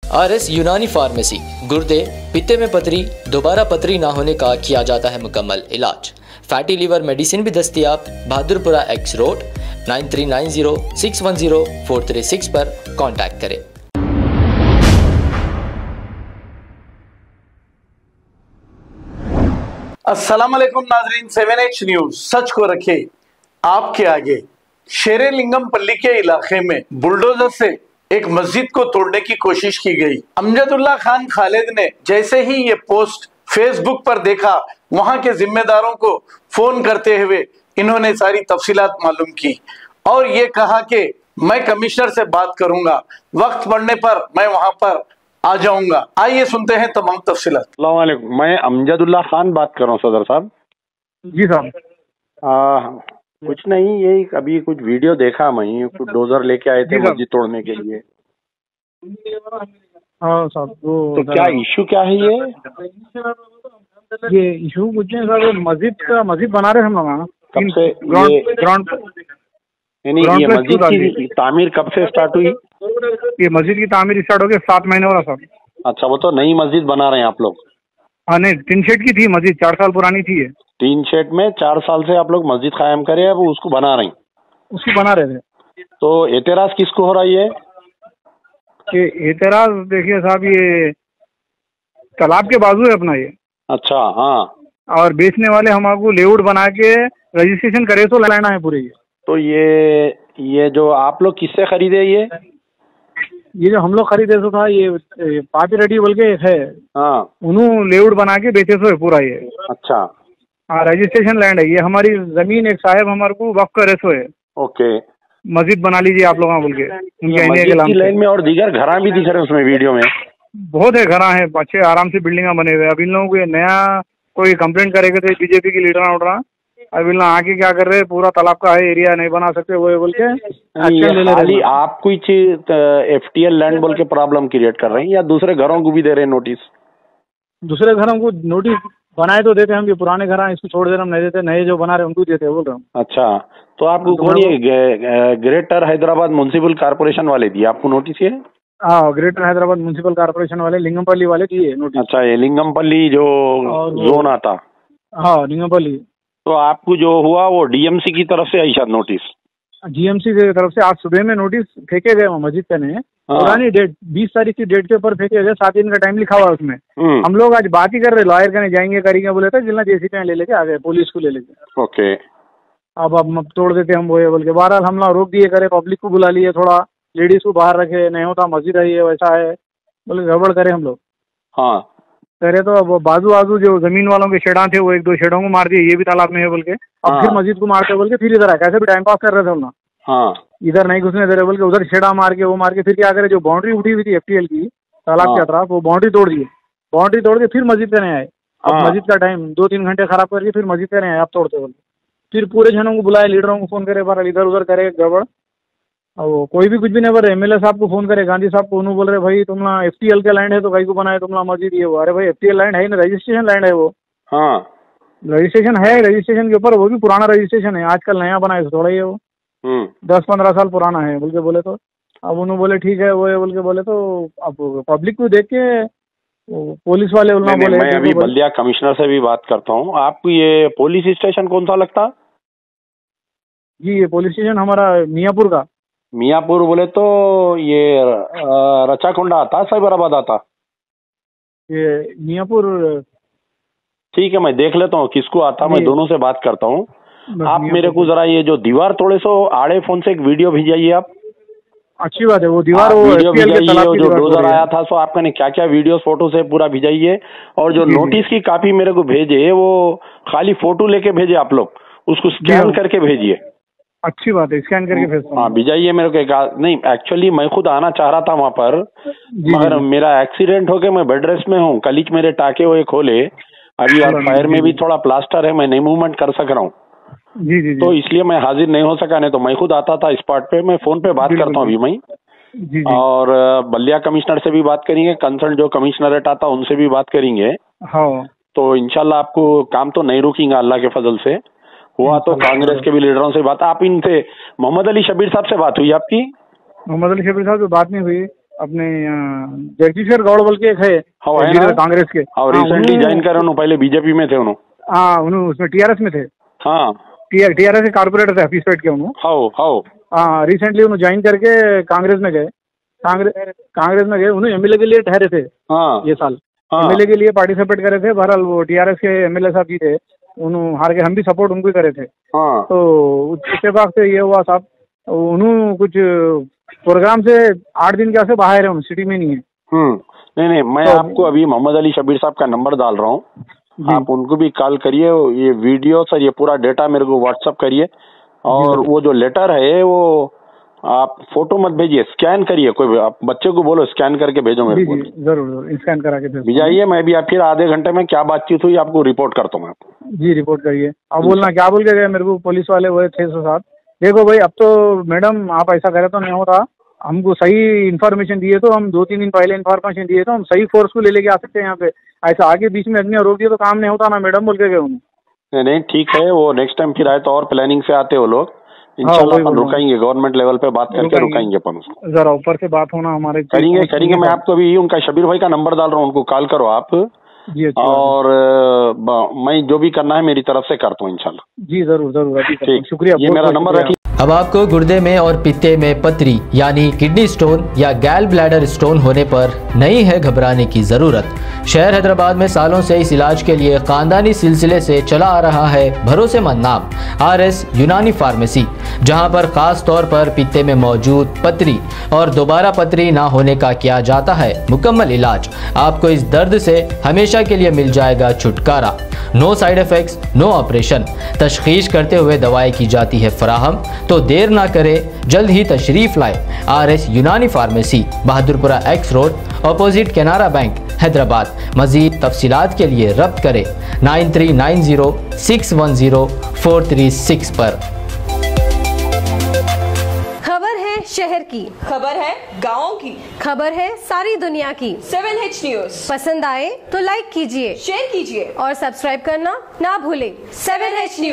RS Unani pharmacy, गुर्दे, पित्ते में पथरी, दोबारा पथरी ना होने का किया जाता है मुकम्मल इलाज। फैटी लीवर मेडिसिन भी दस्तयाब। बहादुरपुरा एक्स रोड 9390610436 पर कांटेक्ट करें। अस्सलाम वालेकुम नाजरीन, 7H न्यूज सच को रखे आपके आगे। शेरेलिंगमपल्ली के इलाके में बुलडोजर से एक मस्जिद को तोड़ने की कोशिश की गई। अमजदुल्ला खान खालिद ने जैसे ही ये पोस्ट फेसबुक पर देखा, वहां के जिम्मेदारों को फोन करते हुए इन्होंने सारी तफसीलात मालूम की और ये कहा कि मैं कमिश्नर से बात करूंगा, वक्त पड़ने पर मैं वहां पर आ जाऊंगा। आइए सुनते हैं तमाम तफसीलात। अस्सलाम वालेकुम, मैं अमजदुल्ला खान बात कर रहा हूँ सदर साहब। जी साहब। कुछ नहीं, यही अभी कुछ वीडियो देखा, मैं कुछ डोजर लेके आए थे मस्जिद तोड़ने के लिए। हाँ साहब, तो क्या इशू क्या है ये इशू कुछ नहीं सर, मस्जिद बना रहे हम लोग। कब से ग्राउंड ये मस्जिद की तामीर कब से स्टार्ट हुई? ये मस्जिद की तामीर स्टार्ट हो गई 7 महीने वाला साहब। अच्छा, वो तो नई मस्जिद बना रहे हैं आप लोग? हाँ नहीं, टिन शेड की थी मस्जिद, 4 साल पुरानी थी ये। टीन शेड में 4 साल से आप लोग मस्जिद कायम करे, अब उसको बना रहे हैं? उसकी बना रहे थे। तो एतराज किसको हो रही है? एतराज देखिए साहब, ये तालाब के बाजू है अपना ये। अच्छा, हाँ। और बेचने वाले हमको लेआउट बना के रजिस्ट्रेशन करे तो लाना है पूरे। तो ये जो आप लोग किससे खरीदे ये जो हम लोग खरीदे तो था ये पापी रेड्डी बोल के है। हाँ, उन्होंने लेआउट बना के बेचे तो है पूरा ये। अच्छा। हाँ, रजिस्ट्रेशन लैंड है ये, हमारी जमीन एक साहब हमारे को वक्फ करे सो है। ओके। मस्जिद बना लीजिए आप लोग बोल के मस्जिद की लाइन में और दीगर घरा भी दिख रहे हैं उसमें वीडियो में। बहुत है घरा है, अच्छे आराम से बिल्डिंग बने हुए। अब इन लोगों को नया कोई कंप्लेंट करेगा तो बीजेपी की लीडर उठ रहा। अब इन लोग आगे क्या कर रहे हैं, पूरा तालाब का है एरिया नहीं बना सकते वो बोल के खाली आप कोई FTL लैंड बोल के प्रॉब्लम क्रिएट कर रहे हैं या दूसरे घरों को भी दे रहे हैं नोटिस? दूसरे घरों को नोटिस बनाए तो देते हम, ये पुराने घर हैं इसको छोड़ दे रहे हम, नहीं देते, नए जो बना रहे उनको देते बोल रहे हम। अच्छा, तो आपको कौन ये ग्रेटर हैदराबाद म्युनिसिपल कॉर्पोरेशन वाले दिए आपको नोटिस? ये हाँ, ग्रेटर हैदराबाद म्युनिसिपल कॉर्पोरेशन वाले लिंगमपल्ली वाले दिए नोटिस। अच्छा, ये लिंगमपल्ली जो जोन आता? हाँ, लिंगमपल्ली। तो आपको जो हुआ वो DMC की तरफ से आई शायद नोटिस? GMC की तरफ से आज सुबह में नोटिस फेंके गए मस्जिद पे ने। पुरानी डेट 20 तारीख की डेट के ऊपर फेंके गए, 7 दिन का टाइम लिखा हुआ उसमें। हम लोग आज बात ही कर रहे, लॉयर करने जाएंगे करेंगे बोले थे, जिला JCP ले लेके आ गए, पुलिस को ले लेके। ओके। अब तोड़ देते हम वो बोल के। बहरहाल हम लोग रोक दिए करे, पब्लिक को बुला लिए, थोड़ा लेडीज को बाहर रखे, नहीं होता मस्जिद है ये वैसा है बोले, गड़बड़ करे हम लोग। हाँ करे तो अब बाजू जो जमीन वालों के शेडा थे वो 1-2 शेडों को मार दिए, ये भी तालाब में है बोल के। अब फिर मस्जिद को मारते बोल के फिर इधर आए, कैसे भी टाइम पास कर रहे थे हम लोग। हाँ, इधर नहीं घुसने दे रहे बोल के, उधर छेड़ा मार के वो मार के फिर क्या करे, जो बाउंड्री उठी हुई थी FTL की तालाब के अतराफ, वो बाउंड्री तोड़ दिए। बाउंड्री तोड़ के फिर मस्जिद पे नहीं आए। अब मस्जिद का टाइम 2-3 घंटे खराब करके फिर मस्जिद पे नहीं आए, आप तोड़ते बोल। फिर पूरे जनों को बुलाए, लीडरों को फोन करे, बार इधर उधर करे गड़बड़। अब कोई भी कुछ भी नहीं बोल रहे। MLA साहब को फोन करे, गांधी साहब को, उन्होंने बोल रहे भाई तुम ना FTL के लैंड है तो कहीं को बनाए तुम ना मस्जिद ये वो। अरे भाई FTL लैंड है ना, रजिस्ट्रेशन लैंड है वो। हाँ, रजिस्ट्रेशन है, रजिस्ट्रेशन के ऊपर वो भी पुराना रजिस्ट्रेशन है, आजकल नया बना है थोड़ा ही है वो। 10-15 साल पुराना है बोल के बोले। तो अब उन्होंने बोले ठीक है वो है बोल के बोले। तो अब पब्लिक को देख के पुलिस वाले बोले। मैं अभी बल्दिया कमिश्नर से भी बात करता हूँ। आपको ये पुलिस स्टेशन कौन सा लगता? जी, ये पुलिस स्टेशन हमारा मियापुर का। मियापुर बोले तो ये रचाकोंडा आता, साइबराबाद आता? ये मियापुर। ठीक है, मैं देख लेता हूँ किसको आता, मैं दोनों से बात करता हूँ। आप मेरे को जरा ये जो दीवार तोड़े सो आड़े फोन से एक वीडियो भेजाइए आप। अच्छी बात है, वो दीवार वो वीडियो भेजाइए, जो डोजर आया था सो आपका ने क्या क्या वीडियो फोटो से पूरा भेजाइए। और जो नोटिस की कॉपी मेरे को भेजे वो खाली फोटो लेके भेजे आप लोग, उसको स्कैन करके भेजिए। अच्छी बात है, स्कैन करके भेजता हूं। हाँ, भेजाइए मेरे को। नहीं, एक्चुअली मैं खुद आना चाह रहा था वहाँ पर, मगर मेरा एक्सीडेंट हो गया, मैं बेड रेस्ट में हूँ। कल मेरे टाके हुए खोले, अभी यार फायर में भी थोड़ा प्लास्टर है, मैं नहीं मूवमेंट कर सक रहा हूँ। जी। तो इसलिए मैं हाजिर नहीं हो सका, नहीं तो मैं खुद आता था स्पॉट पे। मैं फोन पे बात करता हूँ अभी मैं। और बल्दिया कमिश्नर से भी बात करेंगे, कंसर्न जो कमिश्नरेट आता उनसे भी बात करेंगे। हाँ, तो इंशाल्लाह आपको काम तो नहीं रुकेगा अल्लाह के फजल से। हुआ तो कांग्रेस के भी लीडरों से बात। आप इनसे मोहम्मद अली शबीर साहब से बात हुई आपकी? मोहम्मद अली शबीर साहब से बात नहीं हुई। अपने जगदीश्वर गौड़ बोल के एक है लीडर कांग्रेस के, और रिसेंटली ज्वाइन करे उन्होंने, पहले बीजेपी में थे उन्होंने। हाँ, उन्होंने उसमें टीआरएस में थे। हाँ, टीआरएस के कारपोरेटर थे, ऑफिस पेट के उन्होंने। हाँ, रिसेंटली उन्होंने ज्वाइन करके कांग्रेस में गए। कांग्रेस में गए, उन्होंने एमएलए के लिए ठहरे थे। ये साल एमएलए के लिए पार्टिसिपेट करे थे। बहरहाल वो टीआरएस के एमएलए साहब जी थे, उन्होंने हार के, हम भी सपोर्ट उनको ही करे थे। तो उसके बाद से ये हुआ साहब, उन्होंने कुछ प्रोग्राम से 8 दिन के से बाहर है, सिटी में नहीं है। नहीं, मैं तो आपको अभी मोहम्मद अली शबीर साहब का नंबर डाल रहा हूँ, आप उनको भी कॉल करिए। ये वीडियो सर, ये पूरा डेटा मेरे को व्हाट्सअप करिए, और वो जो लेटर है वो आप फोटो मत भेजिए, स्कैन करिए। कोई आप बच्चे को बोलो स्कैन करके भेजो मेरे को। जरूर स्कैन करा के भेजाइए। मैं भी फिर आधे घंटे में क्या बातचीत हुई आपको रिपोर्ट करता हूँ। जी, रिपोर्ट करिए। अब बोलना क्या बोल के गए मेरे को पुलिस वाले, वो 607। देखो भाई, अब तो मैडम आप ऐसा करे तो नहीं होता। हमको सही इन्फॉर्मेशन दिए तो हम 2-3 दिन पहले इन्फॉर्मेशन दिए तो हम सही फोर्स को ले लेके आ सकते हैं यहाँ पे। ऐसा आगे बीच में आदमी रोक दिया तो काम नहीं होता ना मैडम, बोल के गए उन्होंने। नहीं, ठीक है, वो नेक्स्ट टाइम फिर आए तो और प्लानिंग से आते हो लोग। इंशाल्लाह अपन रुकाएंगे, गवर्नमेंट लेवल पे बात करके रुकाएंगे अपन उसको। जरा ऊपर से बात होना हमारे करेंगे। मैं आपको अभी उनका शबीर भाई का नंबर डाल रहा हूँ, उनको कॉल करो आप। जी, और मैं जो भी करना है मेरी तरफ से करता हूँ इंशाल्लाह। जी, जरूर। ठीक, शुक्रिया। ये मेरा नंबर रखिए। अब आपको गुर्दे में और पित्ते में पथरी यानी किडनी स्टोन या गैल ब्लैडर स्टोन होने पर नहीं है घबराने की ज़रूरत। शहर हैदराबाद में सालों से इस इलाज के लिए ख़ानदानी सिलसिले से चला आ रहा है भरोसेमंद नाम RS यूनानी फार्मेसी, जहां पर ख़ास तौर पर पित्ते में मौजूद पथरी और दोबारा पथरी ना होने का किया जाता है मुकम्मल इलाज। आपको इस दर्द से हमेशा के लिए मिल जाएगा छुटकारा। No side effects, no operation. तशखीस करते हुए दवाएं की जाती है फराहम। तो देर ना करें, जल्द ही तशरीफ लाए RS Unani pharmacy, Bahadurpura X road, opposite Canara bank, Hyderabad. मजीद तफसीलात के लिए रब्त करें 9390610436 पर। खबर है शहर की, खबर है गाँव की, खबर है सारी दुनिया की। 7H न्यूज पसंद आए तो लाइक कीजिए, शेयर कीजिए और सब्सक्राइब करना ना भूलें। 7H news.